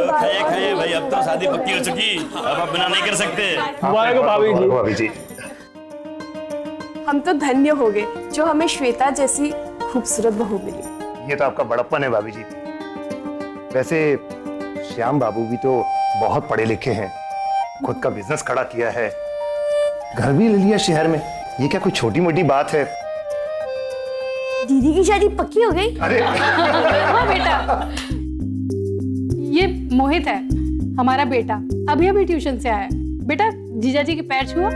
खाइए खाइए भाई, अब तो शादी पक्की हो चुकी, अब आप बिना नहीं कर सकते। भाभी जी, हम तो धन्य हो गए जो हमें श्वेता जैसी खूबसूरत बहू मिली। ये तो आपका बड़प्पन है भाभी जी। वैसे श्याम बाबू भी तो बहुत पढ़े लिखे हैं, खुद का बिजनेस खड़ा किया है, घर भी ले लिया शहर में। ये क्या कोई छोटी मोटी बात है? दीदी की शादी पक्की हो गई? अरे हाँ बेटा, ये मोहित है हमारा बेटा, अभी अभी ट्यूशन से आया है। बेटा जीजा जी के पैर छुओ।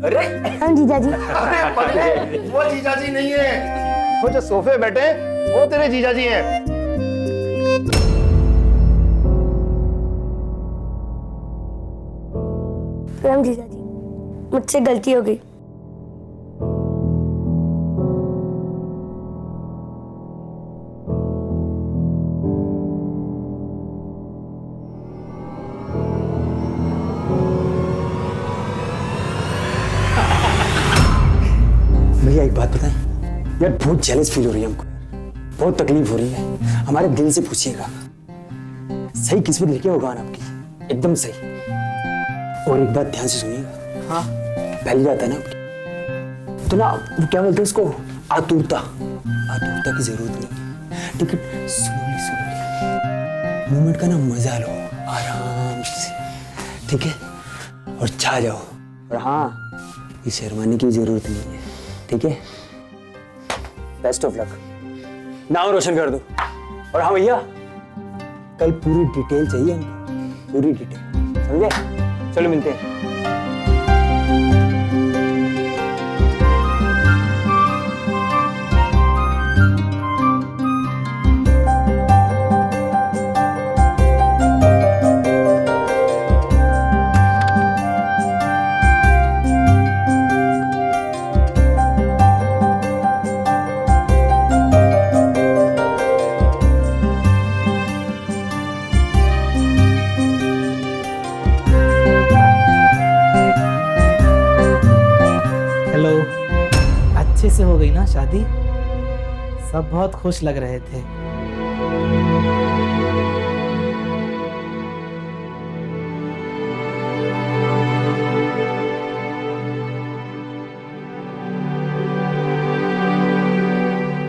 अरे हाँ जीजा जी। वो जीजा जी नहीं है, वो जो सोफे बैठे वो तेरे जीजा जी हैं। प्रणाम जीजा जी, मुझसे गलती हो गई। भैया एक बात बताएं यार, बहुत जेलस फील हो रही है हमको, बहुत तकलीफ हो रही है। हमारे दिल से पूछिएगा, सही किस्मत लेके होगा ना आपकी, एकदम सही। और एक बात ध्यान से सुनिएगा। हाँ, पहली बात है ना आपकी, तो ना वो क्या बोलते हैं उसको, आतुरता। आतुरता की जरूरत नहीं, ठीक है? स्लोली स्लोली मूवमेंट का ना मजा लो, आराम से, ठीक है? और छा जाओ। और हाँ, ये शर्माने की जरूरत नहीं है, ठीक है? बेस्ट ऑफ लक, नाम रोशन कर दो। और हाँ भैया, कल पूरी डिटेल चाहिए हमको, पूरी डिटेल, समझे? चलो मिलते हैं। अच्छे से हो गई ना शादी? सब बहुत खुश लग रहे थे।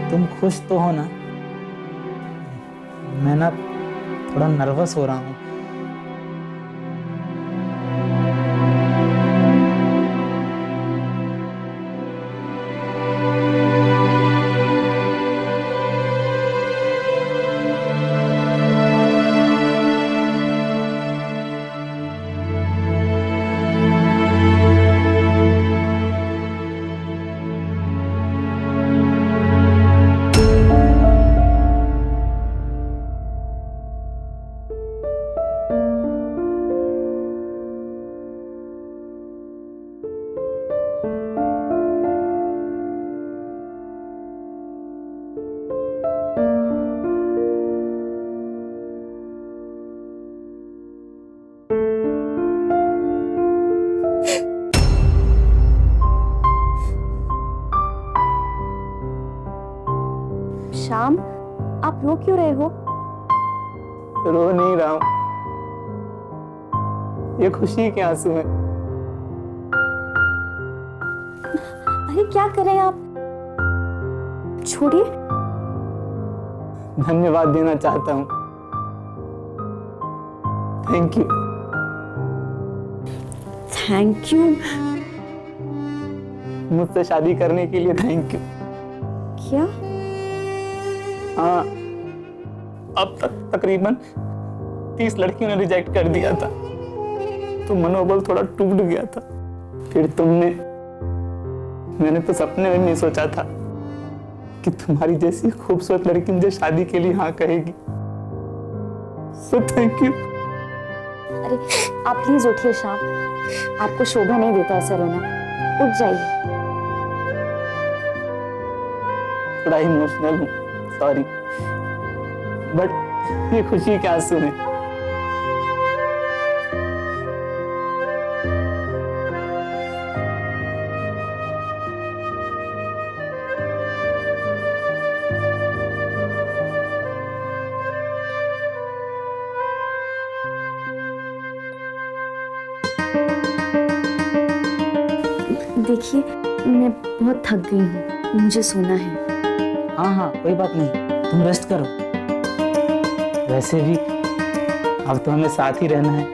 तुम खुश तो हो ना? मैं ना थोड़ा नर्वस हो रहा हूँ। श्याम, आप रो क्यों रहे हो? रो नहीं रहा हूं, ये खुशी के आंसू हैं। अरे क्या करें आप, छोड़िए। धन्यवाद देना चाहता हूं, थैंक यू। Thank you? मुझसे शादी करने के लिए थैंक यू। क्या? हाँ, अब तक तकरीबन 30 लड़कियों ने रिजेक्ट कर दिया था, तो मनोबल थोड़ा टूट गया था। फिर तुमने, मैंने तो सपने में नहीं सोचा था कि तुम्हारी जैसी खूबसूरत लड़की मुझे शादी के लिए हाँ कहेगी। So thank you. अरे आप प्लीज उठिए श्याम, आपको शोभा नहीं देता ऐसा रोना, उठ जाइए। थोड़ा इमोशनल हूँ, सॉरी, बट ये खुशी के आंसू हैं। देखिए मैं बहुत थक गई हूँ, मुझे सोना है। हाँ हाँ कोई बात नहीं, तुम रेस्ट करो। वैसे भी अब तो हमें साथ ही रहना है।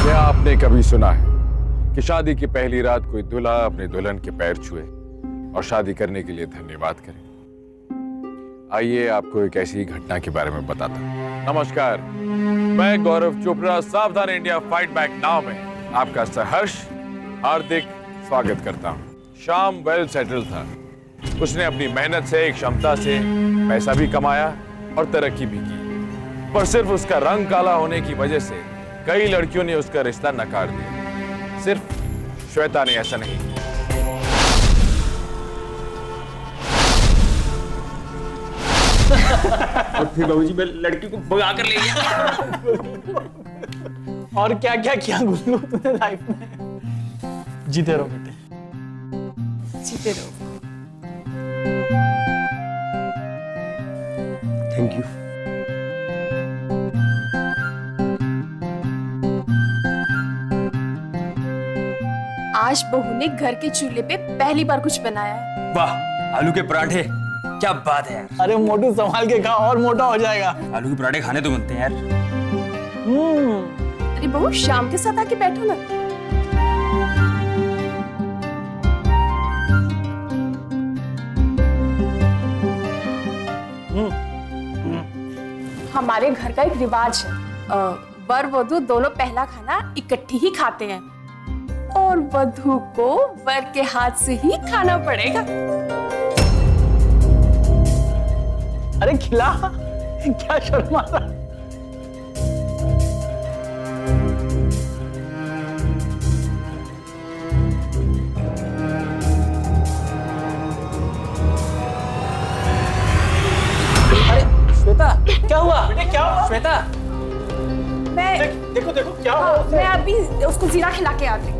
क्या आपने कभी सुना है कि शादी की पहली रात कोई दूल्हा अपने दुल्हन के पैर छुए और शादी करने के लिए धन्यवाद करे? आइए आपको एक ऐसी घटना के बारे में बताता हूं। नमस्कार, मैं गौरव चोपड़ा सावधान इंडिया फाइट बैक नाउ में आपका सहर्ष हार्दिक स्वागत करता हूं। श्याम वेल सेटल था। उसने अपनी मेहनत से, क्षमता से पैसा भी कमाया और तरक्की भी की, पर सिर्फ उसका रंग काला होने की वजह से कई लड़कियों ने उसका रिश्ता नकार दिया। सिर्फ श्वेता ने ऐसा नहीं किया। और फिर बाबूजी मैं लड़की को भगा कर ले गया। और क्या क्या किया गुल्लू तूने लाइफ में। जीते रहो बेटे, जीते रहो। Thank you. आज बहू ने घर के चूल्हे पे पहली बार कुछ बनाया है। वाह, आलू के पराठे, क्या बात है यार। अरे मोटू संभाल के खा और मोटा हो जाएगा। आलू के पराठे खाने तो बनते हैं यार। अरे बहू शाम के साथ आके बैठो ना। हमारे घर का एक रिवाज है, वर वधू दोनों पहला खाना इकट्ठी ही खाते हैं और वधू को वर के हाथ से ही खाना पड़ेगा। अरे खिला, क्या शर्म आ रहा। अरे श्वेता, क्या हुआ बेटे, क्या हुआ श्वेता? मैं देखो देखो क्या हुआ। मैं अभी उसको जीरा खिला के आती हूँ।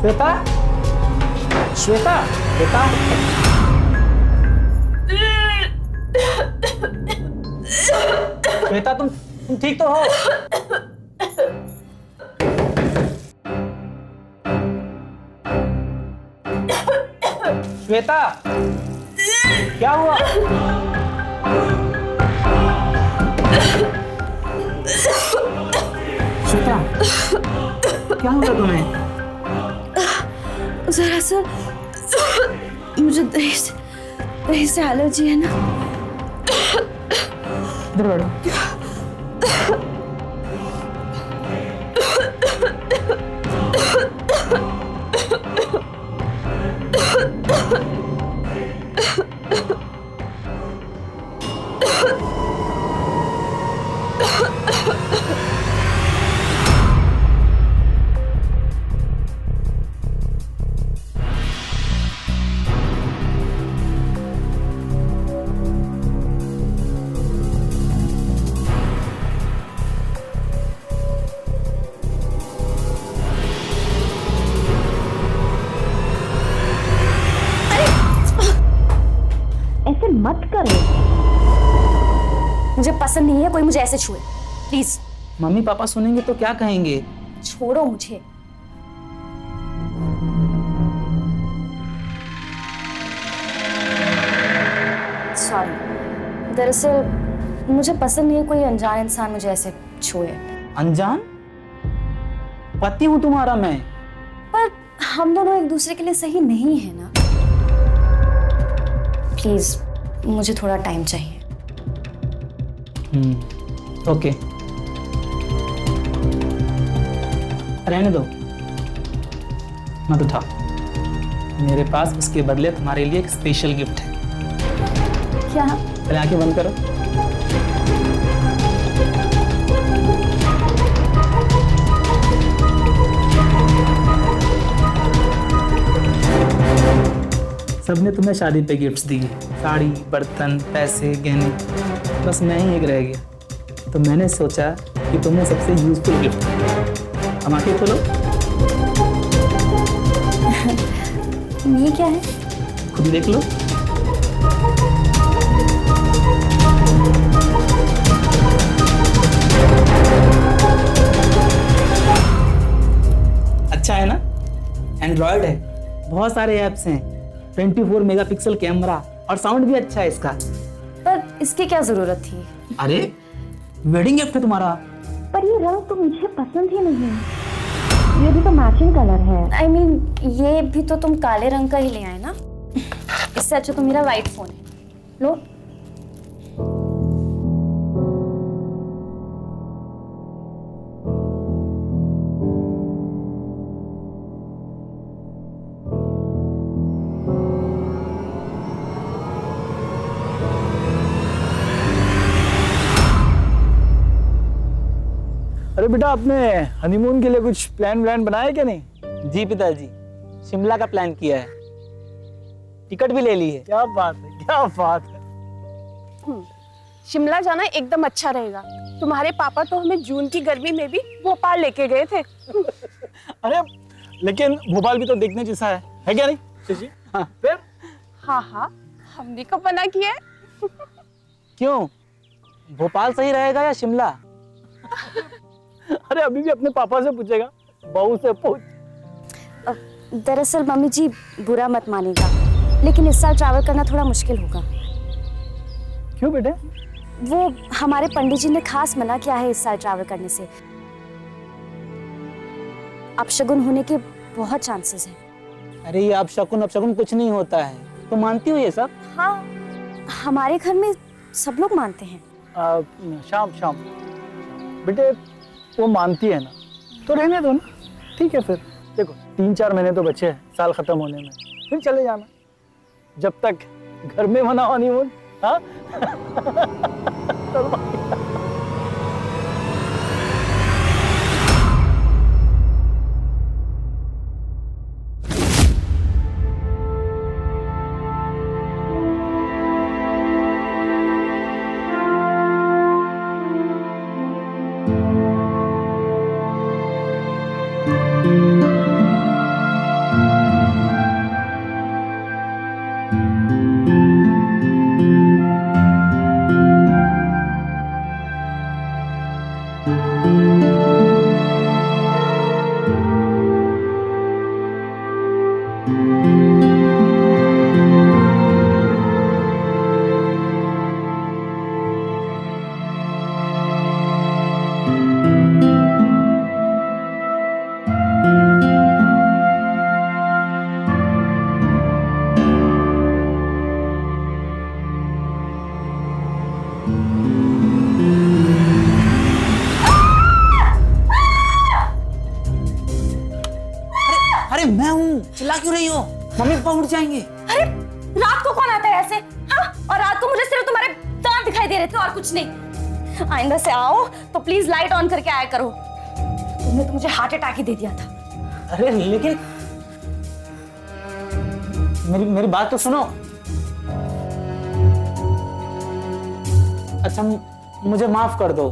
श्वेता, श्वेता बेटा, श्वेता तुम ठीक तो हो? श्वेता क्या हुआ? श्वेता क्या हुआ तुम्हें? जरा सा मुझे दही से एलर्जी है ना। इधर बैठो। ऐसे मत करो, मुझे पसंद नहीं है कोई मुझे ऐसे छुए, प्लीज। मम्मी पापा सुनेंगे तो क्या कहेंगे? छोड़ो मुझे। सॉरी, दरअसल मुझे पसंद नहीं है कोई अनजान इंसान मुझे ऐसे छुए। अनजान? पति हूं तुम्हारा मैं। पर हम दोनों एक दूसरे के लिए सही नहीं है ना। प्लीज मुझे थोड़ा टाइम चाहिए। ओके, रहने दो, मत उठा। मेरे पास उसके बदले तुम्हारे लिए एक स्पेशल गिफ्ट है। क्या? पहले आंखें बंद करो। सबने तुम्हें शादी पे गिफ्ट्स दिए, साड़ी, बर्तन, पैसे, गहने, बस मैं ही एक रह गया। तो मैंने सोचा कि तुम्हें सबसे यूजफुल गिफ्ट। हम आंखें खोलो, ये क्या है? खुद देख लो। अच्छा है ना? एंड्रॉयड है, बहुत सारे ऐप्स हैं, 24 मेगापिक्सल कैमरा और साउंड भी अच्छा है इसका। पर इसकी क्या जरूरत थी? अरे वेडिंग गिफ्ट है तुम्हारा। पर ये रंग तो मुझे पसंद ही नहीं है। ये भी तो मैचिंग कलर है। I mean, ये भी तो तुम काले रंग का ही ले आए ना। इससे अच्छा तो मेरा वाइट फोन है, लो। अरे बेटा, आपने हनीमून के लिए कुछ प्लान बनाया क्या नहीं? जी पिताजी, शिमला का प्लान किया है, टिकट भी ले ली है। क्या बात है, क्या बात है। शिमला जाना एकदम अच्छा रहेगा। तुम्हारे पापा तो हमें जून की गर्मी में भी भोपाल लेके गए थे। अरे लेकिन भोपाल भी तो देखने जैसा है क्या नहीं शशि? हाँ, फिर? हाँ, हमने कब मना किया है? क्यों, भोपाल सही रहेगा या शिमला? अरे अभी भी अपने पापा से पूछेगा, बहू से पूछ। दरअसल मम्मी जी बुरा मत मानेगा, लेकिन इस साल ट्रैवल करना थोड़ा मुश्किल होगा। क्यों बेटे? वो हमारे पंडित जी ने खास मना किया है इस साल ट्रैवल करने से। अपशगुन होने के बहुत चांसेस हैं। अरे ये अपशगुन कुछ नहीं होता है, तो मानती हो ये सब? हाँ, हमारे घर में सब लोग मानते हैं। शाम बेटे, वो मानती है ना तो रहने दो ना, ठीक है। फिर देखो 3-4 महीने तो बचे हैं साल खत्म होने में, फिर चले जाना, जब तक घर में मनाओ हनीमून। हाँ अरे मैं हूँ, चिल्ला क्यों रही हो? मम्मी पापा उठ जाएंगे। अरे रात को कौन आता है ऐसे? हाँ, और रात को मुझे सिर्फ तुम्हारे दांत दिखाई दे रहे थे और कुछ नहीं। आइंदा से आओ तो प्लीज लाइट ऑन करके आया करो। तुमने तो मुझे हार्ट अटैक ही दे दिया था। अरे लेकिन मेरी बात तो सुनो। अच्छा मुझे माफ कर दो,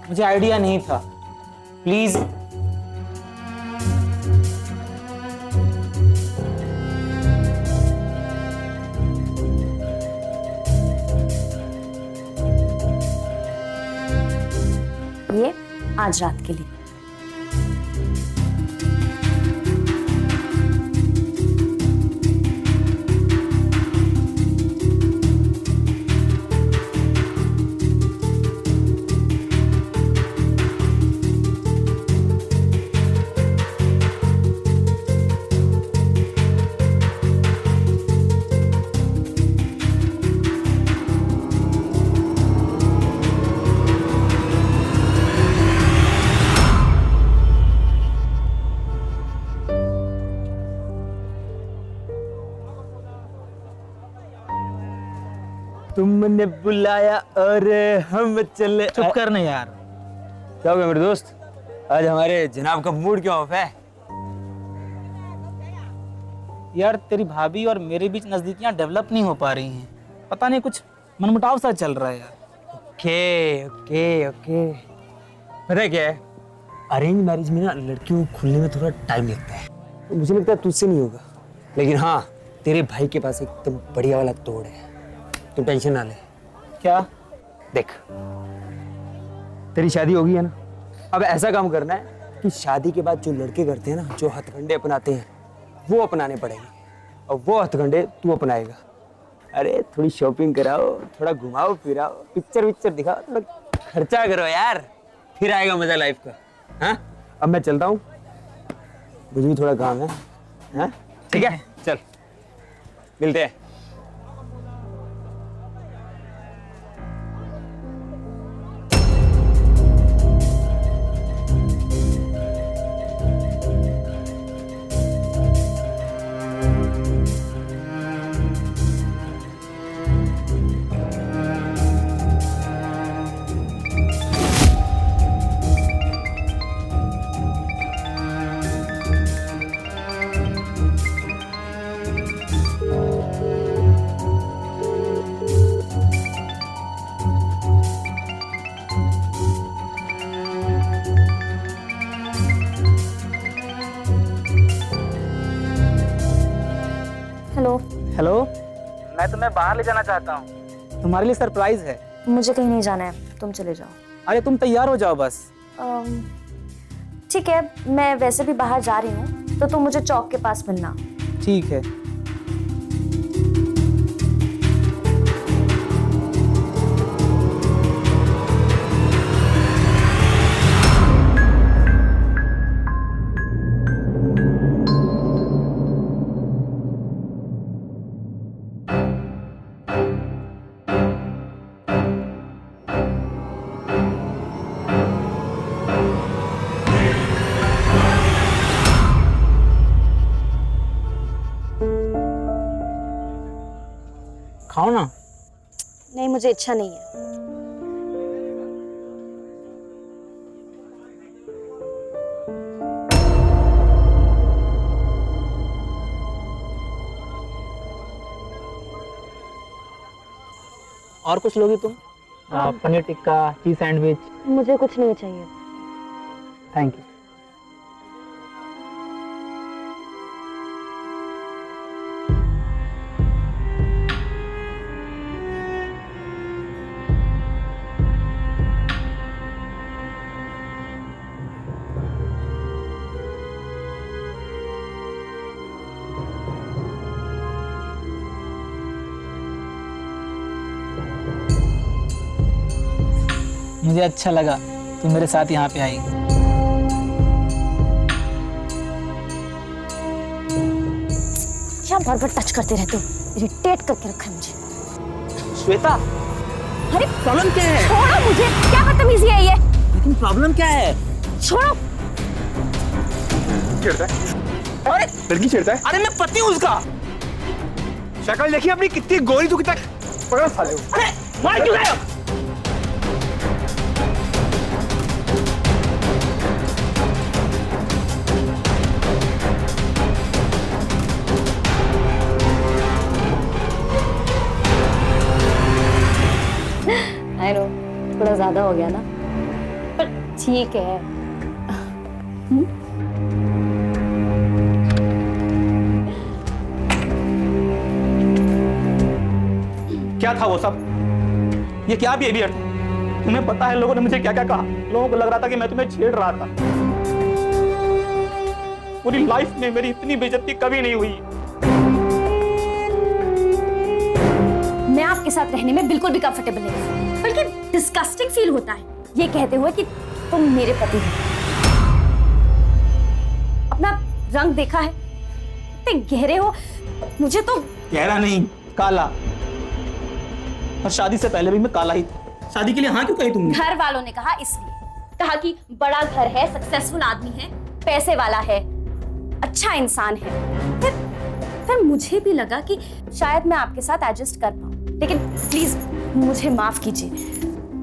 मुझे आइडिया नहीं था, प्लीज। ये आज रात के लिए। तुमने बुलाया और हम चले। चुप कर ना यार। क्या हो गया मेरे दोस्त, आज हमारे जनाब का मूड क्यों ऑफ है? यार तेरी भाभी और मेरे बीच नजदीकियां डेवलप नहीं हो पा रही हैं। पता नहीं कुछ मनमुटाव सा चल रहा है यार। ओके ओके ओके, पता है क्या है, अरेंज मैरिज में ना लड़कियों को खुलने में थोड़ा टाइम लगता है। तो मुझे लगता है तुझसे नहीं होगा, लेकिन हाँ तेरे भाई के पास एकदम बढ़िया वाला तोड़ है, तुम टेंशन ना ले। क्या? देख, तेरी शादी होगी है ना, अब ऐसा काम करना है कि शादी के बाद जो लड़के करते हैं ना, जो हथकंडे अपनाते हैं वो अपनाने पड़ेंगे, और वो हथकंडे तू अपनाएगा। अरे थोड़ी शॉपिंग कराओ, थोड़ा घुमाओ फिराओ, पिक्चर विक्चर दिखाओ, थोड़ा खर्चा करो यार, फिर आएगा मजा लाइफ का। हाँ, अब मैं चलता हूँ, मुझे भी थोड़ा काम है। हाँ ठीक है, चल मिलते हैं। हेलो। हेलो, मैं तुम्हें बाहर ले जाना चाहता हूँ, तुम्हारे लिए सरप्राइज है। मुझे कहीं नहीं जाना है, तुम चले जाओ। अरे तुम तैयार हो जाओ बस। ठीक है, मैं वैसे भी बाहर जा रही हूँ, तो तुम मुझे चौक के पास मिलना। ठीक है। खाओ ना। नहीं, मुझे इच्छा नहीं है। और कुछ लोगी तुम? Paneer tikka, cheese sandwich. मुझे कुछ नहीं चाहिए। Thank you. मुझे अच्छा लगा तुम मेरे साथ यहाँ पे आई। क्या बार बार टच करते रहते हो, इरिटेट करके रखा है मुझे। श्वेता, अरे प्रॉब्लम क्या है? छोड़ो मुझे, क्या बदतमीजी है ये? लेकिन प्रॉब्लम क्या है? छोड़ो। चिढ़ता है? अरे लड़की चिढ़ता है? अरे मैं पति हूँ उसका। शक्ल देखिए अपनी कितनी गोरी, तू कितना पकड़ साले हो। अरे मार क्यों रहे हो? आई नो, थोड़ा ज्यादा हो गया ना, पर ठीक है। क्या था वो सब? ये क्या बिहेवियर? तुम्हें पता है लोगों ने मुझे क्या क्या कहा? लोगों को लग रहा था कि मैं तुम्हें छेड़ रहा था। पूरी लाइफ में मेरी इतनी बेइज्जती कभी नहीं हुई। मैं आपके साथ रहने में बिल्कुल भी कंफर्टेबल नहीं, बल्कि डिस्गस्टिंग फील होता है ये कहते हुए कि तुम मेरे पति हो। अपना रंग देखा है, इतने गहरे हो। मुझे तो गहरा नहीं, काला। और शादी से पहले भी मैं काला ही था। शादी के लिए हाँ क्यों कही तुमने? घर वालों ने कहा, इसलिए कहा कि बड़ा घर है, सक्सेसफुल आदमी है, पैसे वाला है, अच्छा इंसान है। फिर मुझे भी लगा कि शायद मैं आपके साथ एडजस्ट कर पाऊं, लेकिन प्लीज मुझे माफ कीजिए,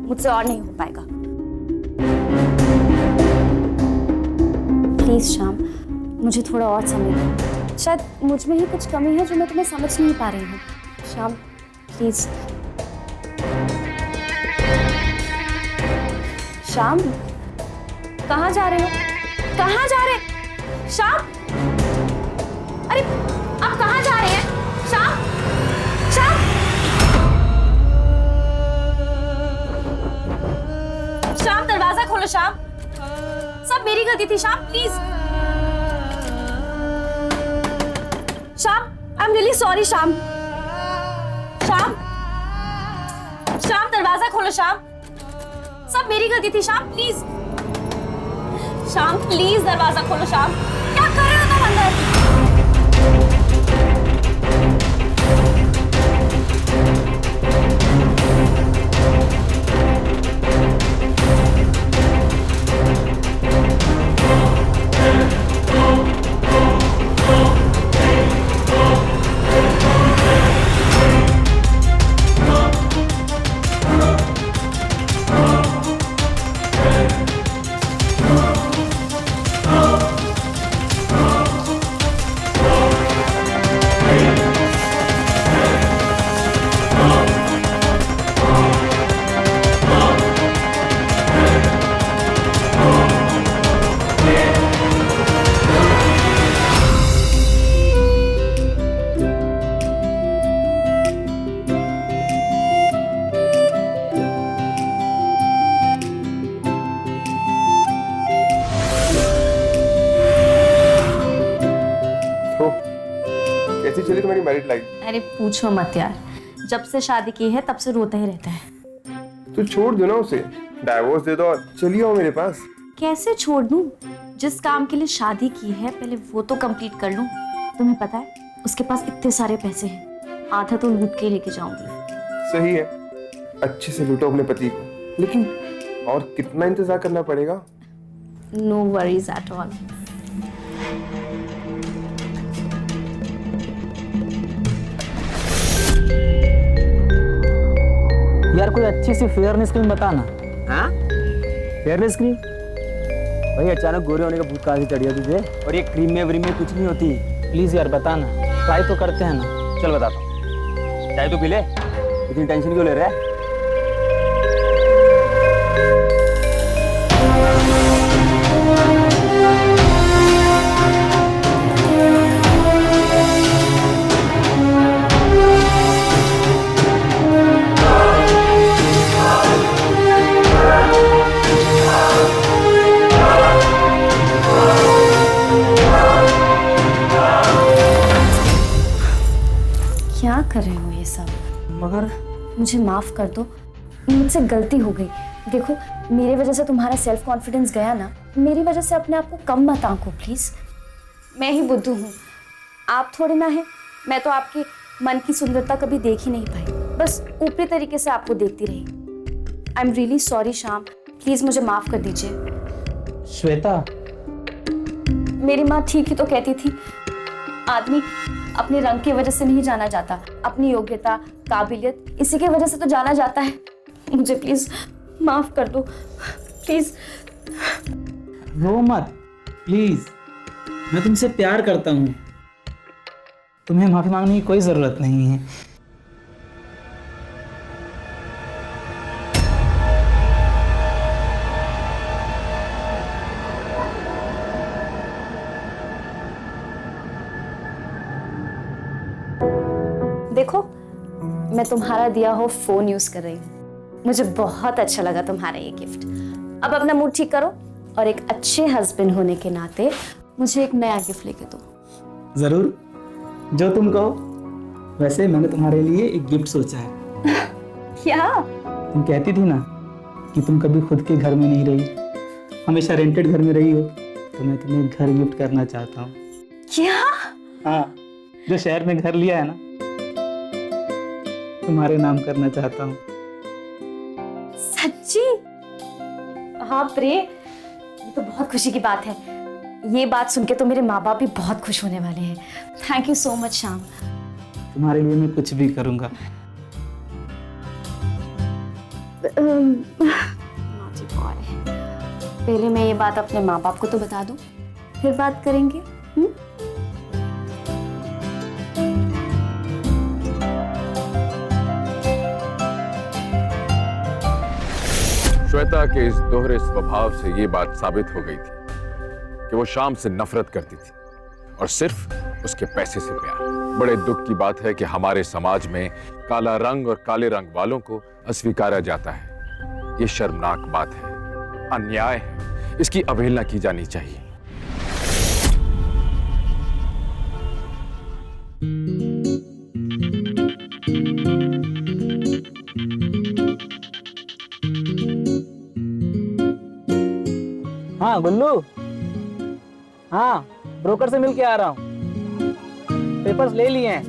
मुझसे और नहीं हो पाएगा। प्लीज श्याम, मुझे थोड़ा और समय दो। शायद मुझ में ही कुछ कमी है जो मैं तुम्हें समझ नहीं पा रही हूँ। श्याम प्लीज। श्याम कहाँ जा रहे हो? कहाँ जा रहे? श्याम, अरे आप कहाँ जा रहे हैं? श्याम, श्याम, श्याम दरवाजा खोलो। श्याम, सब मेरी गलती थी। Shyam please. Shyam, I am really sorry. Shyam, Shyam, Shyam दरवाजा खोलो। श्याम, सब मेरी गलती थी। श्याम प्लीज, श्याम प्लीज दरवाजा खोलो। श्याम, क्या कर रहे हो तुम अंदर? कैसी चली तुम्हारी मैरिड लाइफ? अरे पूछो मत यार, जब से शादी की है तब से रोता ही रहता है। तो छोड़ दो ना उसे, डाइवोर्स दे दो और चली आओ मेरे पास। कैसे छोड़ दूं? जिस काम के लिए शादी की है पहले वो तो कंप्लीट कर लूं। तुम्हें पता है उसके पास इतने सारे पैसे हैं, आधा तो लूट के लेके जाऊंगी। सही है, अच्छे से लूटो अपने पति को, लेकिन और कितना इंतजार करना पड़ेगा? No worries at all. यार कोई अच्छी सी फेयरनेस क्रीम बताना। हाँ, फेयरनेस क्रीम? भाई अचानक गोरे होने का भूत कहाँ से चढ़ गया तुझे? और ये क्रीम में कुछ नहीं होती। प्लीज यार बताना, ट्राई तो करते हैं ना। चल बताता हूँ। चाय तो पी ले, इतनी टेंशन क्यों ले रहा है? क्या कर रहे हो ये सब? मगर मुझे माफ कर दो, मुझसे गलती हो गई। देखो मेरी वजह से तुम्हारा सेल्फ कॉन्फिडेंस गया ना, मेरी वजह से अपने आप को कम मत आंको प्लीज। मैं ही बुद्धू हूँ, आप थोड़ी ना है। मैं तो आपकी मन की सुंदरता कभी देख ही नहीं पाई, बस ऊपरी तरीके से आपको देखती रही। I am really sorry Shyam, please मुझे माफ कर दीजिए। श्वेता, मेरी माँ ठीक ही तो कहती थी, आदमी अपने रंग की वजह से नहीं जाना जाता, अपनी योग्यता काबिलियत इसी की वजह से तो जाना जाता है। मुझे प्लीज माफ कर दो प्लीज। रो मत प्लीज, मैं तुमसे प्यार करता हूँ, तुम्हें माफी मांगने की कोई जरूरत नहीं है। देखो मैं तुम्हारा दिया हो फोन यूज कर रही हूँ, मुझे बहुत अच्छा लगा तुम्हारा ये गिफ्ट। अब अपना मूड ठीक करो और एक अच्छे हस्बैंड होने के नाते मुझे एक नया गिफ्ट लेके दो। जरूर, जो तुम कहो। वैसे मैंने तुम्हारे लिए एक गिफ्ट सोचा है। क्या? तुम कहती थी ना कि तुम कभी खुद के घर में नहीं रही, हमेशा रेंटेड घर में रही हो, तो मैं तुम्हें घर गिफ्ट करना चाहता हूँ। क्या? हाँ, जो शहर में घर लिया है ना, तुम्हारे नाम करना चाहता हूँ। सच्ची? हाँ प्रिय, ये तो बहुत खुशी की बात है। ये बात सुन के तो मेरे माँ बाप भी बहुत खुश होने वाले हैं। Thank you so much Shyam. तुम्हारे लिए मैं कुछ भी करूँगा। नॉटी बॉय, पहले मैं ये बात अपने माँ बाप को तो बता दूं, फिर बात करेंगे। श्वेता के इस दोहरे स्वभाव से ये बात साबित हो गई थी कि वो श्याम से नफरत करती थी और सिर्फ उसके पैसे से प्यार। बड़े दुख की बात है कि हमारे समाज में काला रंग और काले रंग वालों को अस्वीकारा जाता है। ये शर्मनाक बात है, अन्याय है, इसकी अवहेलना की जानी चाहिए। हाँ गुल्लू, हाँ ब्रोकर से मिल के आ रहा हूँ। पेपर्स ले लिए हैं,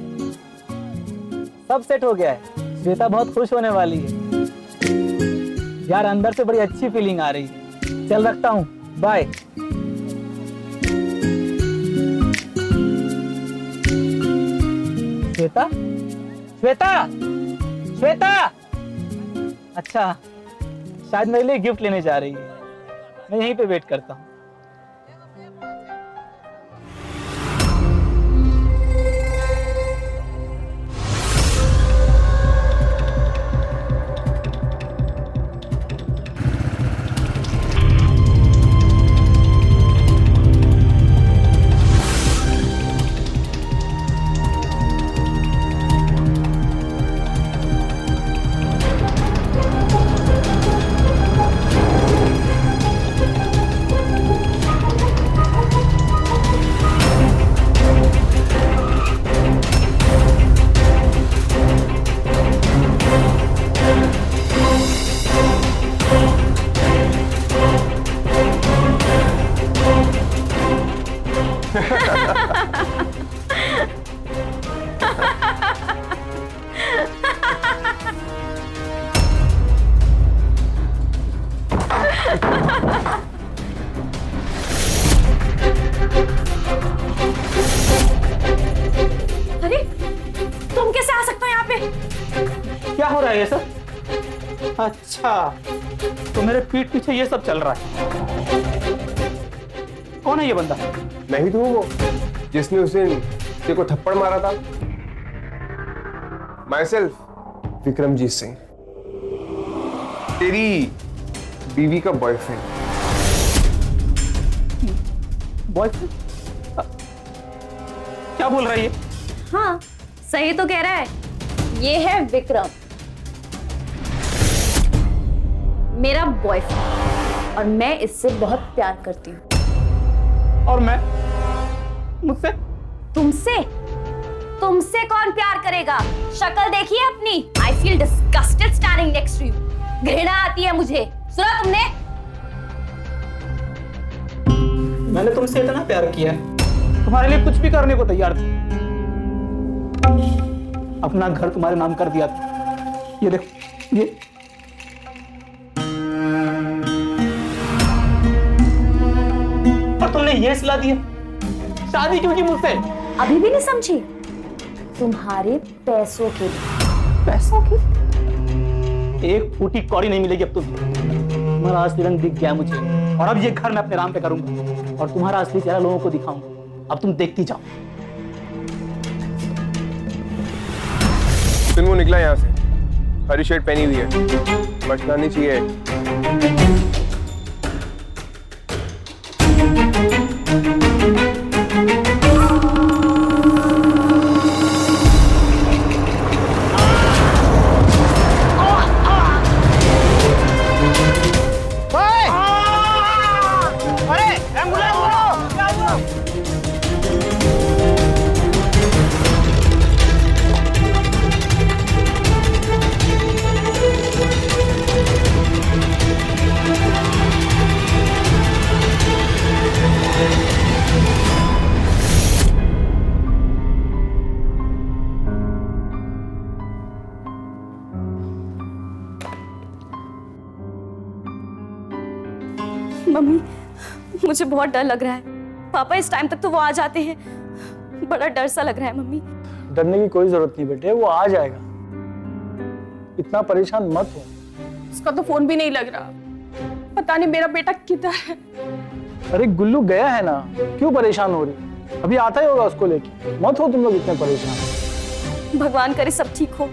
सब सेट हो गया है। श्वेता बहुत खुश होने वाली है यार, अंदर से बड़ी अच्छी फीलिंग आ रही है। चल रखता हूँ, बाय। श्वेता, श्वेता, श्वेता, अच्छा शायद मेरे लिए गिफ्ट लेने जा रही है। मैं यहीं पे वेट करता हूँ। अरे तुम कैसे आ सकते हो यहाँ पे? क्या हो रहा है ये सब? अच्छा, तो मेरे पीठ पीछे ये सब चल रहा है। कौन है ये बंदा? मैं ही तो हूँ वो जिसने उस दिन तेरे को थप्पड़ मारा था। माई सेल्फ विक्रमजीत सिंह, तेरी बीवी का बॉयफ्रेंड। बॉयफ्रेंड? क्या बोल रहा है ये? हाँ सही तो कह रहा है। ये है विक्रम, मेरा बॉयफ्रेंड, और मैं इससे बहुत प्यार करती हूँ। और मैं मुझसे? तुमसे? तुमसे कौन प्यार करेगा? शक्ल देखिए अपनी। I feel disgusted standing next to you. घृणा आती है मुझे। सुना तुमने? मैंने तुमसे इतना प्यार किया है, तुम्हारे लिए कुछ भी करने को तैयार थी। अपना घर तुम्हारे नाम कर दिया था। ये देखो, ये और तुमने ये सलाह दी है, शादी क्यों की मुझसे? अभी भी नहीं समझी? तुम्हारे पैसों के लिए। पैसों की? एक फूटी कौड़ी नहीं मिलेगी अब तुम्हारा असली रंग दिख गया मुझे, और अब ये घर मैं अपने नाम पे करूंगा और तुम्हारा असली चेहरा लोगों को दिखाऊंगा। अब तुम देखती जाओ। सुन, वो निकला यहाँ से, हरी शर्ट पहनी हुई है, बचना नहीं चाहिए। मम्मी, मुझे बहुत डर लग रहा है। पापा इस टाइम तक तो वो आ जाते हैं। बड़ा डर सा लग रहा है मम्मी। डरने की कोई जरूरत नहीं बेटे, वो आ जाएगा। इतना परेशान मत हो। उसका तो फोन भी नहीं लग रहा। पता नहीं मेरा बेटा किधर है। अरे गुल्लू गया है ना, क्यों परेशान हो रही? अभी आता ही होगा उसको लेके। मत हो तुम लोग इतने परेशान। भगवान करे सब ठीक हो।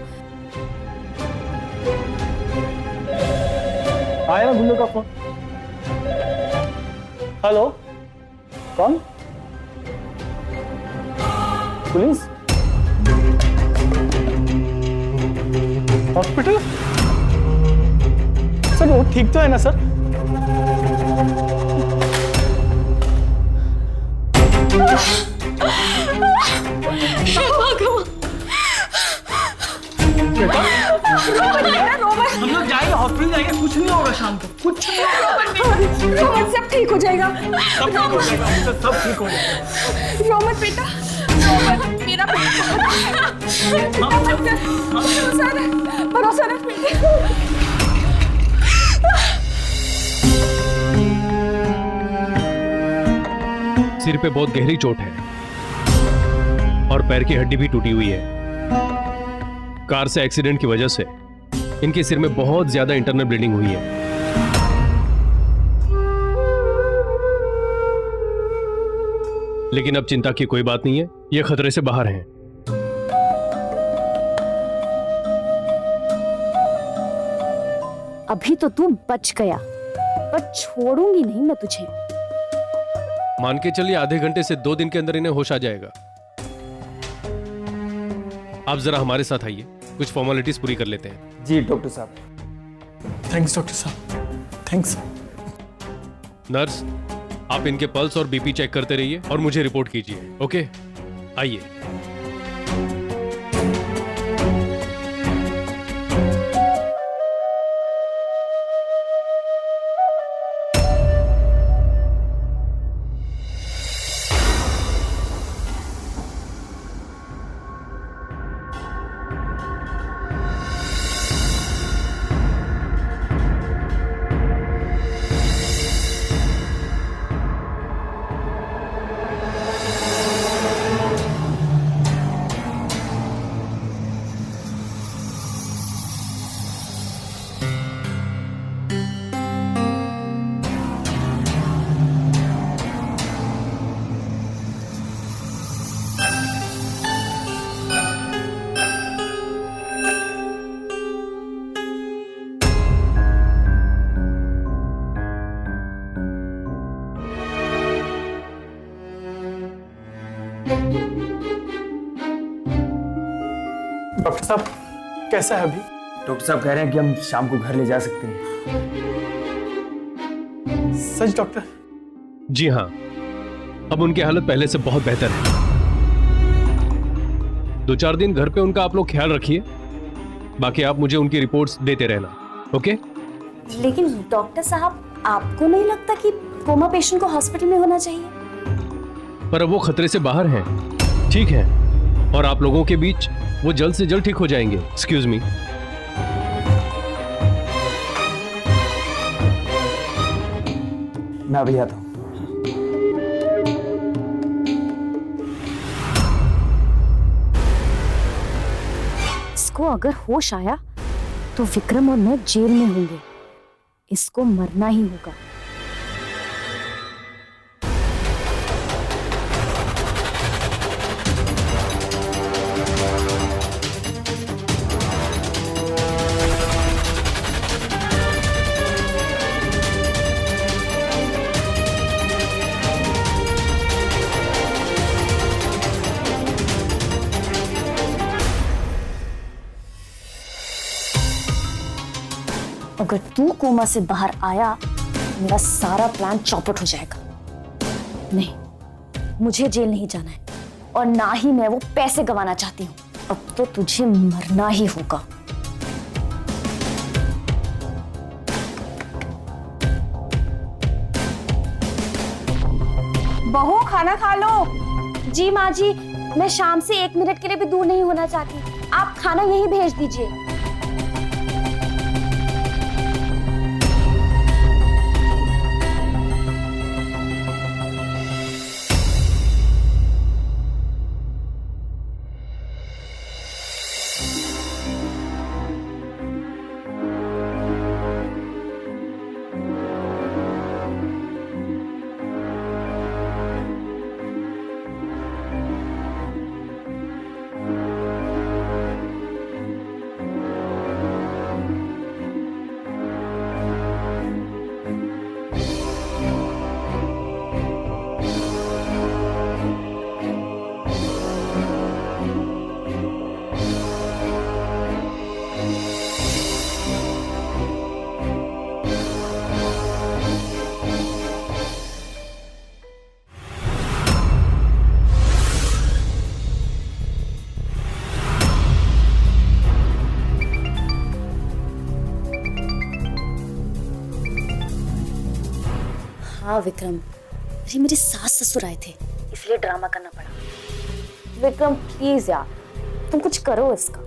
आया ना गुंडे का फोन। हेलो, कौन? पुलिस? हॉस्पिटल? सर वो ठीक तो है ना सर? हम लोग जाएंगे हॉस्पिटल जाएंगे, कुछ नहीं होगा शाम को, कुछ नहीं होगा। रोमन सब ठीक हो जाएगा। सब ठीक हो जाएगा, सब ठीक हो जाएगा। रोमन बेटा, रोमन मेरा बेटा, भरोसा रख बेटे। सिर पे बहुत गहरी चोट है और पैर की हड्डी भी टूटी हुई है। कार से एक्सीडेंट की वजह से इनके सिर में बहुत ज्यादा इंटरनल ब्लीडिंग हुई है। लेकिन अब चिंता की कोई बात नहीं है, ये खतरे से बाहर हैं। अभी तो तू बच गया, पर छोड़ूंगी नहीं मैं तुझे। मान के चलिए आधे घंटे से 2 दिन के अंदर इन्हें होश आ जाएगा। आप जरा हमारे साथ आइए, कुछ फॉर्मेलिटीज पूरी कर लेते हैं। जी डॉक्टर साहब। थैंक्स डॉक्टर साहब, थैंक्स। नर्स, आप इनके पल्स और बीपी चेक करते रहिए और मुझे रिपोर्ट कीजिए। ओके, आइए। डॉक्टर साहब कैसा है अभी? डॉक्टर साहब कह रहे हैं कि हम शाम को घर ले जा सकते हैं। सच डॉक्टर? जी हाँ, अब उनकी हालत पहले से बहुत बेहतर है। 2-4 दिन घर पे उनका आप लोग ख्याल रखिए, बाकी आप मुझे उनकी रिपोर्ट्स देते रहना। ओके? लेकिन डॉक्टर साहब, आपको नहीं लगता कि कोमा पेशेंट को हॉस्पिटल में होना चाहिए? पर अब वो खतरे से बाहर हैं, ठीक है, और आप लोगों के बीच वो जल्द से जल्द ठीक हो जाएंगे। Excuse me. मैं अभी आता हूँ। इसको अगर होश आया तो विक्रम और मैं जेल में होंगे। इसको मरना ही होगा। अगर तू कोमा से बाहर आया, मेरा सारा प्लान चौपट हो जाएगा। नहीं, मुझे जेल नहीं जाना है और ना ही मैं वो पैसे गंवाना चाहती हूँ। अब तो तुझे मरना ही होगा। बहू खाना खा लो। जी माँ जी, मैं शाम से 1 मिनट के लिए भी दूर नहीं होना चाहती। आप खाना यहीं भेज दीजिए। हाँ विक्रम, अरे मेरे सास ससुर आए थे इसलिए ड्रामा करना पड़ा। विक्रम प्लीज यार, तुम कुछ करो इसका।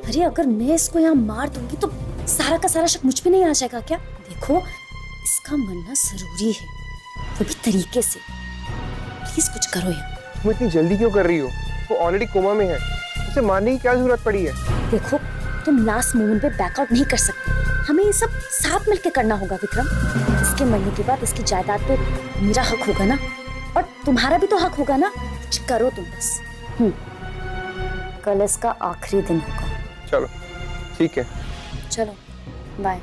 अरे अगर मैं इसको यहाँ मार दूंगी तो सारा का सारा शक मुझ पे नहीं आ जाएगा क्या? देखो इसका मरना जरूरी है, वो भी तरीके से। प्लीज कुछ करो यार। तुम इतनी जल्दी क्यों कर रही हो? वो ऑलरेडी कोमा में है, उसे मारने की क्या जरूरत पड़ी है? देखो तुम लास्ट मोमेंट पे बैकआउट नहीं कर सकते, हमें ये सब साथ मिलकर करना होगा विक्रम। इसके मरने के बाद इसकी जायदाद पे मेरा हक होगा ना, और तुम्हारा भी तो हक होगा ना। कुछ करो तुम बस। कल इसका आखिरी दिन होगा। चलो ठीक है, चलो बाय।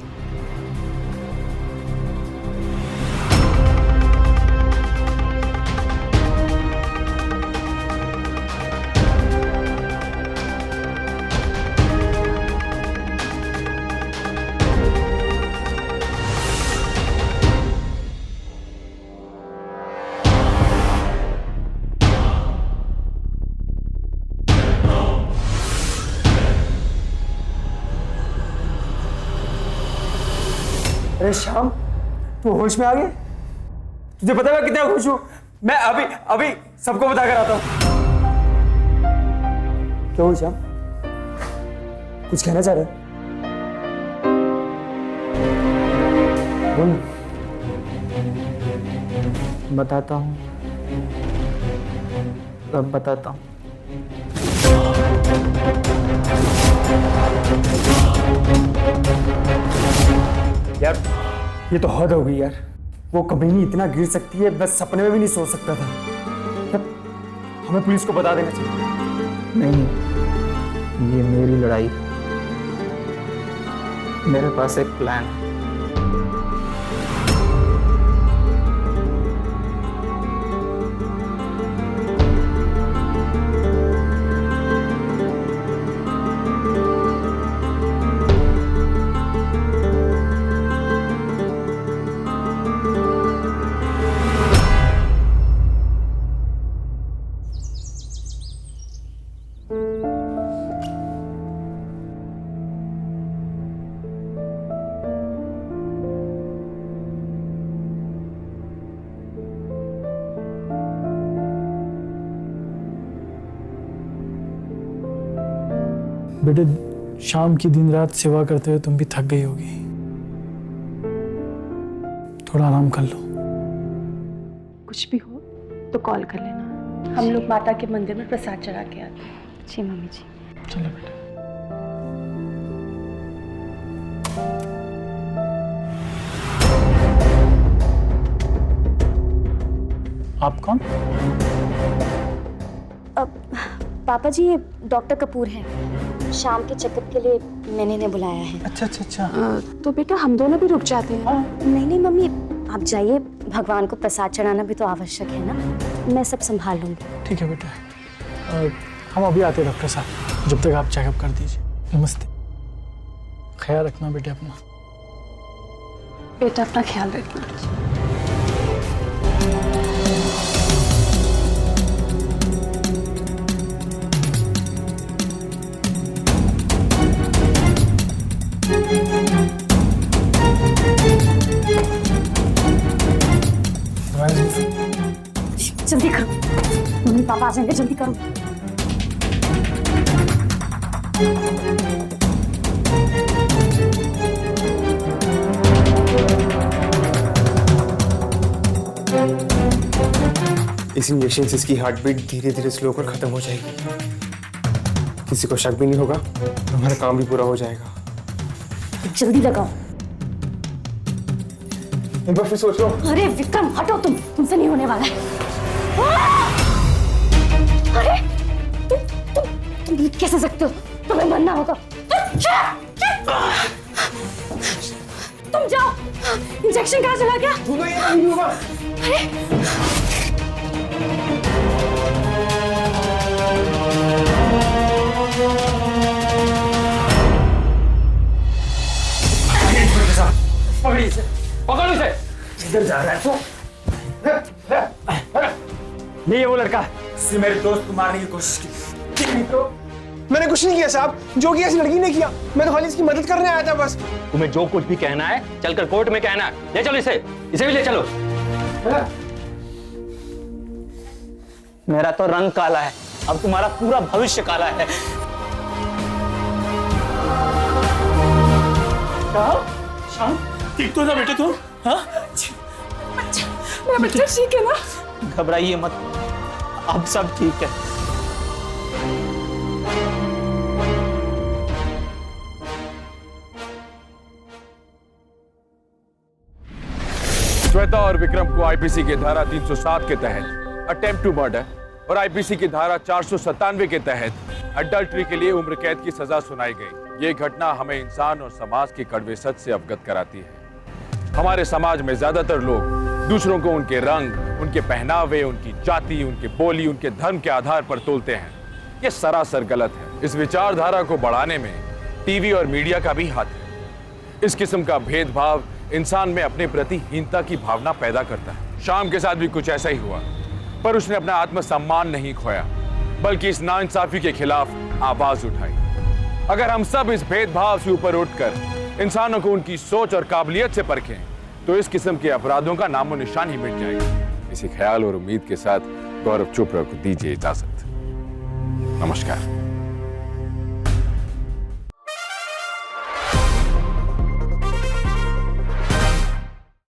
अरे श्याम, तू होश में आ गए? तुझे पता है मैं कितना खुश हूं? मैं अभी अभी सबको बता कर आता हूं। क्या हुआ श्याम, कुछ कहना चाह रहे? बोल। बताता हूँ, अब बताता हूँ। यार ये तो हद हो गई यार, वो कमीनी इतना गिर सकती है बस सपने में भी नहीं सोच सकता था। हमें पुलिस को बता देना चाहिए। नहीं, ये मेरी लड़ाई, मेरे पास एक प्लान है। बेटे, शाम की दिन रात सेवा करते हुए तुम भी थक गई होगी, थोड़ा आराम कर लो। कुछ भी हो तो कॉल कर लेना, हम लोग माता के मंदिर में प्रसाद चढ़ा के आते हैं। जी मम्मी जी। चलो बेटा। आप कौन? पापा जी ये डॉक्टर कपूर हैं, शाम के चेकअप के लिए मैंने इन्हें बुलाया है। अच्छा अच्छा अच्छा। तो बेटा हम दोनों भी रुक जाते हैं। नहीं नहीं मम्मी, आप जाइए, भगवान को प्रसाद चढ़ाना भी तो आवश्यक है ना, मैं सब संभाल लूंगी। ठीक है बेटा, हम अभी आते हैं डॉक्टर साहब, जब तक आप चेकअप कर दीजिए। नमस्ते, ख्याल रखना बेटे अपना। बेटा अपना ख्याल रखना। जल्दी करो, मम्मी पापा आ जाएंगे, जल्दी करो। इस इंजेक्शन से इसकी हार्ट बीट धीरे धीरे स्लो कर खत्म हो जाएगी, किसी को शक भी नहीं होगा, हमारा काम भी पूरा हो जाएगा। जल्दी लगाओ। एक बार फिर सोच लो। अरे विक्रम हटो, तुमसे नहीं होने वाला है। अरे तुम कैसे सकते हो, तुम्हें मरना होगा। तुम जाओ, इंजेक्शन कहाँ चला गया? नहीं होगा। पकड़िए इसे, पकड़ो इसे। इधर जा रहा है तो नहीं है वो लड़का, इसने मेरे दोस्त को मारने की कोशिश की। तो मैंने कुछ नहीं किया साहब, जो किया इस लड़की ने किया, मैं तो खाली इसकी मदद करने आया था बस। तुम्हें जो कुछ भी कहना है चलकर कोर्ट में कहना है। ले चलो इसे, इसे भी ले चलो। मेरा तो रंग काला है, अब तुम्हारा पूरा भविष्य काला है। शाम ठीक तो ना बेटे तुम? हाँ मेरा बच्चा ठीक है ना? घबराइए मत, अब सब ठीक है। श्वेता और विक्रम को आईपीसी की धारा 307 के तहत अटेम्प्ट टू मर्डर और आईपीसी की धारा 497 के तहत अडल्ट्री के लिए उम्र कैद की सजा सुनाई गई। ये घटना हमें इंसान और समाज के कड़वे सच से अवगत कराती है। हमारे समाज में ज्यादातर लोग दूसरों को उनके रंग, उनके पहनावे, उनकी जाति, उनके बोली, उनके धर्म के आधार पर तोलते हैं। ये सरासर गलत है। इस विचारधारा को बढ़ाने में टीवी और मीडिया का भी हाथ है। इस किस्म का भेदभाव इंसान में अपने प्रति हीनता की भावना पैदा करता है। शाम के साथ भी कुछ ऐसा ही हुआ, पर उसने अपना आत्मसम्मान नहीं खोया, बल्कि इस नाइंसाफी के खिलाफ आवाज उठाई। अगर हम सब इस भेदभाव से ऊपर उठकर इंसानों को उनकी सोच और काबिलियत से परखें, तो इस किस्म के अपराधों का नामो निशान ही मिट जाएगा। इसी ख्याल और उम्मीद के साथ गौरव चोपड़ा को दीजिए इजाजत। नमस्कार।